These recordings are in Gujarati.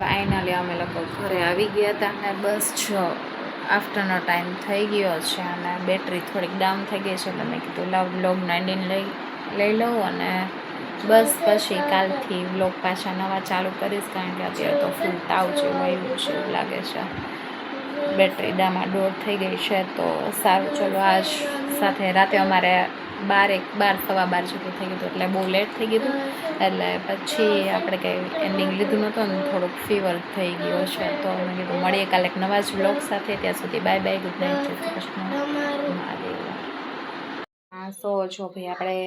ફાઇનલી અમે લોકો ઘરે આવી ગયા હતા અને બસ જો આફ્ટરનો ટાઈમ થઈ ગયો છે અને બેટરી થોડીક ડાઉન થઈ ગઈ છે એટલે મેં કીધું લાવ વ્લોગનો એન્ડિંગ લઈ લઉં અને બસ પછી કાલથી વ્લોગ પાછા નવા ચાલુ કરીશ, કારણ કે અત્યારે તો ફૂલ તાવ જેવું આવ્યું છે એવું લાગે છે, બેટરી ડામાડોળ થઈ ગઈ છે. તો સારું ચલો આજ સાથે રાતે અમારે 12 જેટલું થઈ ગયું એટલે બહુ લેટ થઈ ગયું એટલે પછી આપણે કંઈ એન્ડિંગ લીધું નહોતું ને થોડુંક ફીવર થઈ ગયો છે. તો મેં કીધું મળીએ કાલે એક નવા જ વ્લોગ સાથે, ત્યાં સુધી બાય બાય, ગુડ નાઇટ, જય શ્રી કૃષ્ણ. સો જો ભાઈ આપણે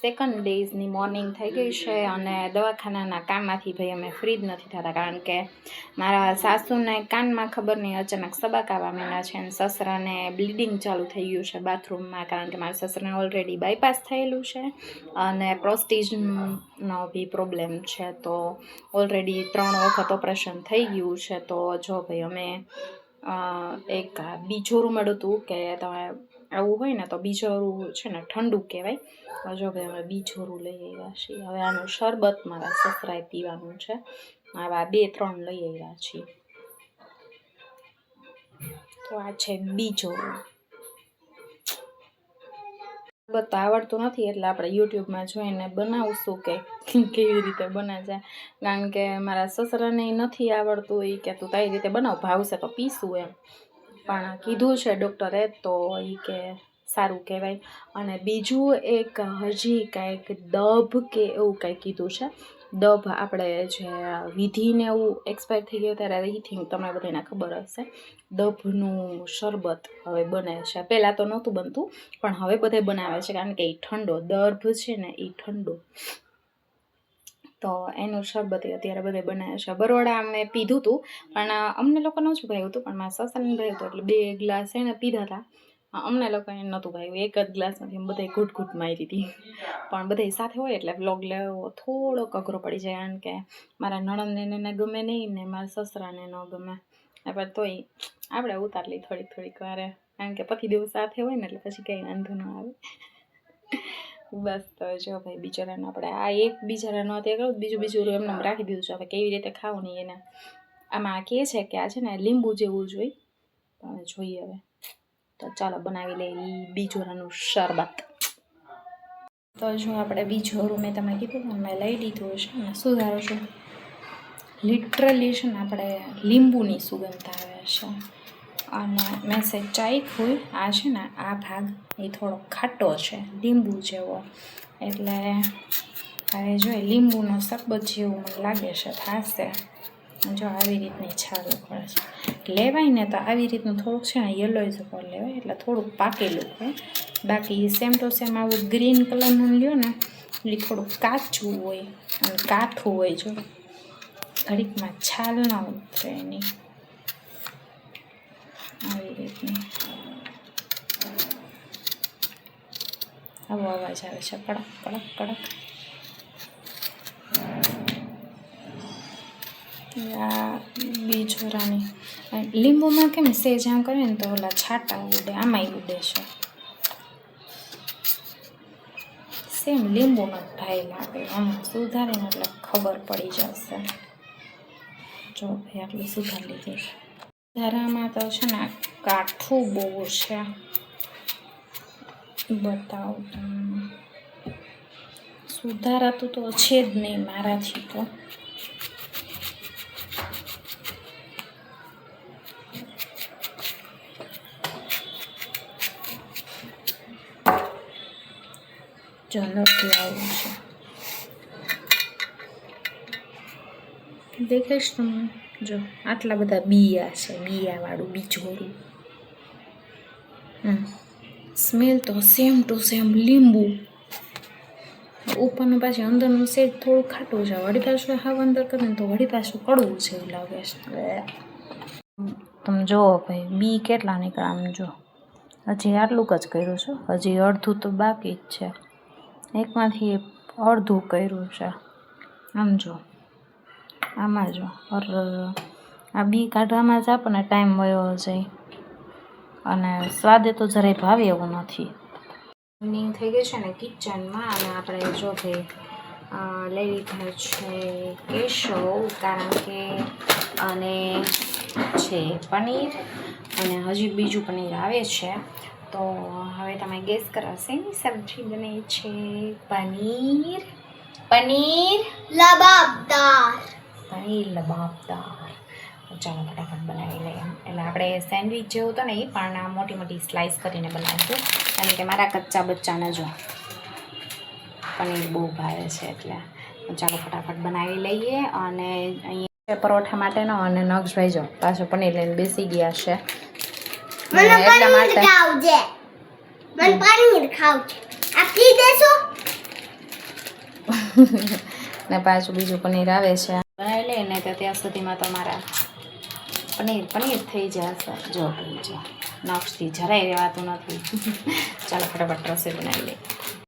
સેકન્ડ ડેઝની મોર્નિંગ થઈ ગઈ છે અને દવાખાનાના કામમાંથી ભાઈ અમે ફ્રી જ નથી થતા, કારણ કે મારા સાસુને કાનમાં ખબર નહીં અચાનક સબાક આવવા માંડ્યા છે અને સસરાને બ્લીડિંગ ચાલુ થઈ ગયું છે બાથરૂમમાં, કારણ કે મારા સસરાને ઓલરેડી બાયપાસ થયેલું છે અને પ્રોસ્ટીજનો બી પ્રોબ્લેમ છે. તો ઓલરેડી 3 વખત ઓપરેશન થઈ ગયું છે. તો જો ભાઈ અમે એક બીજું રૂમ હતું કે તમે આવું હોય ને તો બીજોરું છે ને ઠંડુ કહેવાય. જો ભાઈ અમે બીજોરું લઈ આવ્યા છીએ. હવે આનું શરબત મારા સસરાએ પીવાનું છે, આવા 2-3 લઈ આવ્યા છીએ. તો આ છે બીજોરું. શરબત આવડતું નથી એટલે આપણે યુટ્યુબમાં જોઈને બનાવશું કે કેવી રીતે બને છે, કારણ કે મારા સસરાને નથી આવડતું. એ કે તું તારી રીતે બનાવ, ભાવશે તો પીશું એમ, પણ કીધું છે ડૉક્ટરે તો એ કે સારું કહેવાય. અને બીજું એક હજી કાંઈક દભ કે એવું કાંઈક કીધું છે. દભ આપણે જે વિધિને એવું એક્સપાયર થઈ ગયું ત્યારે આઈ થિંક તમને બધાને ખબર હશે, દભનું શરબત હવે બને છે. પહેલાં તો નહોતું બનતું પણ હવે બધે બનાવે છે, કારણ કે એ ઠંડો દર્ભ છે ને એ ઠંડો, તો એનું શરબત અત્યારે બધે બનાવે છે. બરોડા અમે પીધું હતું પણ અમને લોકો નહોતું ભાવ્યું હતું, પણ મારા સસરાને ભાવ્યું હતું એટલે 2 ગ્લાસ એને પીધા હતા. અમને લોકોને નહોતું ભાવ્યું, એક જ ગ્લાસમાંથી બધાય ઘૂંટ મારી હતી. પણ બધાય સાથે હોય એટલે વ્લોગ લેવો થોડોક અઘરો પડી જાય, કારણ કે મારા નણંદને એને ગમે નહીં ને મારા સસરાને ન ગમે, પણ તોય આપણે ઉતાર લઈ થોડીક વારે, કારણ કે પછી દિવસ સાથે હોય ને એટલે પછી કંઈ વાંધો ન આવે. બસ તો જો ભાઈ બિચારાને આપણે આ એક બિચારાનો અત્યારે કહું બીજું એમને રાખી દીધું છે. હવે કેવી રીતે ખાવું નહીં એને આમાં કહે છે કે આ છે ને લીંબુ જેવું જોઈ, તમે જોઈએ હવે. તો ચાલો બનાવી લઈએ બીજોરાનું શરબત. તો જો આપણે બીજોરું મેં તમને કીધું ને મેં લઈ લીધું છે ને સુધારો છું. લિટરલી છે ને આપણે લીંબુની સુગંધ આવે છે અને મેં ચાખ્યું આ છે ને આ ભાગ એ થોડો ખાટો છે લીંબુ જેવો, એટલે હવે જોઈએ લીંબુનો શરબત જેવું મને લાગે છે થશે. જો આવી રીતની છાલ પડે છે, લેવાય ને તો આવી રીતનું થોડુંક છે ને યલોઇઝ ઉપર લેવાય એટલે થોડુંક પાકેલું હોય, બાકી સેમ ટુ સેમ આવું ગ્રીન કલરનું લ્યો ને એ થોડુંક કાચું હોય અને કાઠું હોય. જો ઘડીકમાં છાલ ના ઉતરે એની, આવી રીતની આવો અવાજ આવે છે, કડક કડક કડક. આ બીજોરાની લીંબુમાં કેમ સેજ આમ કરે ને તો ઓલા છાંટા ઉડે, આમાંય ઉડે છે. સેમ લીંબુનો ભાઈ લાગે, આમાં સુધારીને એટલે ખબર પડી જશે. જો ભાઈ આટલું સુધારી લીધું છે. સુધારામાં તો છે ને કાઠું બહુ છે, બતાવું તમને. સુધારાતું તો છે જ નહીં મારાથી તો. જો નથી આવ્યું છે, દેખાઈશ તમને. જો આટલા બધા બિયા છે, બિયાવાળું બીજોરું. સ્મેલ તો સેમ ટુ સેમ લીંબુ, ઉપરનું પાછી અંદરનું સેજ થોડું ખાટું છે, વળી પાછું હાવ અંદર કરે ને તો વળી પાછું કડવું છે એવું લાગે છે. તમે જુઓ ભાઈ બી કેટલા નીકળે, આમ જો હજી આટલું જ કર્યું છે, હજી અડધું તો બાકી જ છે. એકમાંથી અડધું કર્યું છે, આમ જો આમાં જો આ બી કાઢવામાં જ આપણને ટાઈમ વયો જાય અને સ્વાદે તો જરાય ભાવે એવું નથી. થઈ ગઈ છે ને કિચનમાં, અને આપણે જો ભાઈ લઈ લીધા છે કેશવ, કારણ કે અને છે પનીર, અને હજી બીજું પનીર આવે છે. તો હવે તમે ગેસ કરો શેની સબ્જી બને છે? પનીર લબાબદાર. પનીર લબાબદાર. ચાલો ફટાફટ બનાવી લઈએ. એટલે આપણે સેન્ડવિચ જેવું તો નહીં, પણ આ મોટી મોટી સ્લાઇસ કરીને બનાવીશું, કારણ કે મારા કચ્ચા બચ્ચાને જો પનીર બહુ ભાવે છે. એટલે ચાલો ફટાફટ બનાવી લઈએ. અને અહીંયા પરોઠા માટેનો, અને નક્ષભાઈ જો પાછો પનીર લઈને બેસી ગયા છે. એટલા માટે ને પાછું બીજું પનીર આવે છે, બનાવી લઈએ ને તો ત્યાં સુધીમાં તમારા પનીર થઈ જશે. જો ભાઈ જો નક્ષથી જરાય રહેવાતું નથી. ચાલો ફટાફટ રસોઈ બનાવી લઈએ.